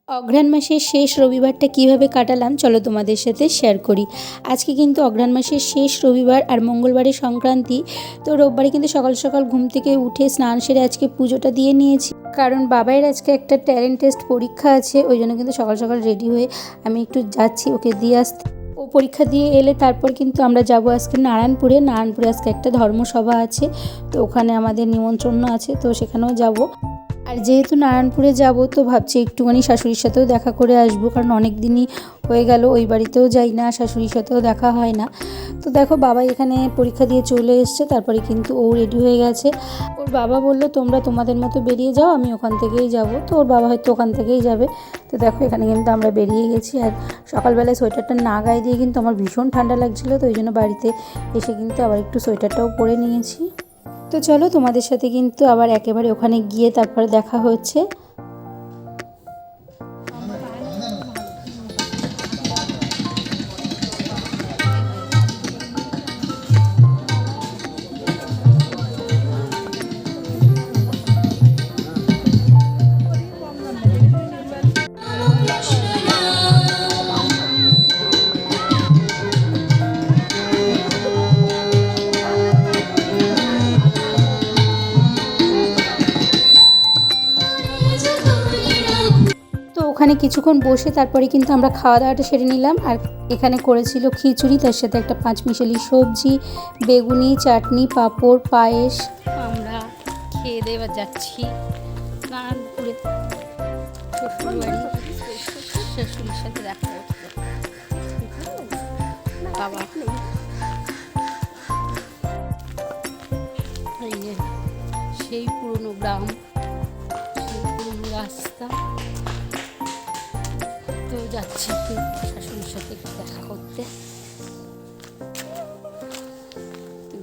অঘ্রাণ মাসের শেষ রবিবারটা কিভাবে কাটালাম চলো তোমাদের সাথে শেয়ার করি। আজকে কিন্তু অঘ্রাণ মাসের শেষ রবিবার আর মঙ্গলবারের সংক্রান্তি। তো রোববারে কিন্তু সকাল সকাল ঘুম থেকে উঠে স্নান সেরে আজকে পুজোটা দিয়ে নিয়েছি, কারণ বাবাইয়ের আজকে একটা ট্যালেন্ট টেস্ট পরীক্ষা আছে। ওই জন্য কিন্তু সকাল সকাল রেডি হয়ে আমি একটু যাচ্ছি ওকে দিয়ে আসতে। ও পরীক্ষা দিয়ে এলে তারপর কিন্তু আমরা যাব আজকে নারায়ণপুরে আজকে একটা ধর্মসভা আছে, তো ওখানে আমাদের নিমন্ত্রণ আছে, তো সেখানেও যাব। আর যেহেতু নারায়ণপুরে যাব তো ভাবছি একটুখানি শাশুড়ির সাথেও দেখা করে আসবো, কারণ অনেক দিনই হয়ে গেল ওই বাড়িতেও যাই না, শাশুড়ির সাথেও দেখা হয় না। তো দেখো বাবা এখানে পরীক্ষা দিয়ে চলে এসছে, তারপরে কিন্তু ও রেডি হয়ে গেছে। ওর বাবা বলল তোমরা তোমাদের মতো বেরিয়ে যাও, আমি ওখান থেকেই যাব। তো ওর বাবা হয়তো ওখান থেকেই যাবে। তো দেখো এখানে কিন্তু আমরা বেরিয়ে গেছি। আর সকালবেলায় সোয়েটারটা না গায়ে দিয়ে কিন্তু আমার ভীষণ ঠান্ডা লাগছিলো, তো ওই জন্য বাড়িতে এসে কিন্তু আবার একটু সোয়েটারটাও পরে নিয়েছি। তো চলো তোমাদের সাথে কিন্তু আবার একেবারে ওখানে গিয়ে তারপরে দেখা হচ্ছে। ওখানে কিছুক্ষণ বসে তারপরে কিন্তু আমরা খাওয়া দাওয়াটা সেরে নিলাম। আর এখানে করেছিল খিচুড়ি, তার সাথে একটা পাঁচমিশালি সবজি, বেগুনি, চাটনি, পাঁপড়, পায়েস। আমরা খেয়ে দেওয়া যাচ্ছি নারায়ণপুরে শ্বশুরবাড়ি, শ্বশুরের সাথে দেখা করতে। বাবা সেই পুরনো গ্রাম, সেই পুরনো রাস্তা, তো যাচ্ছি একটু শাশুড়ির সাথে দেখা করতে,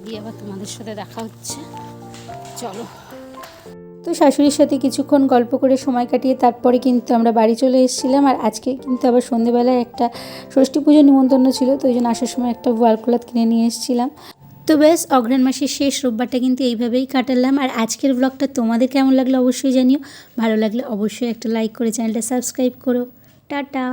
গিয়ে আবার তোমাদের সাথে দেখা হচ্ছে। চলো। তো শাশুড়ির সাথে কিছুক্ষণ গল্প করে সময় কাটিয়ে তারপরে কিন্তু আমরা বাড়ি চলে এসেছিলাম। আর আজকে কিন্তু আবার সন্ধেবেলায় একটা ষষ্ঠী পুজোর নিমন্ত্রণ ছিল, তো ওই জন্য আসার সময় একটা ওয়ালক্লথ কিনে নিয়ে এসেছিলাম। তো ব্যাস অঘ্রাণ মাসের শেষ রোববারটা কিন্তু এইভাবেই কাটালাম। আর আজকের ব্লগটা তোমাদের কেমন লাগলো অবশ্যই জানিও। ভালো লাগলে অবশ্যই একটা লাইক করে চ্যানেলটা সাবস্ক্রাইব করো। টাটা।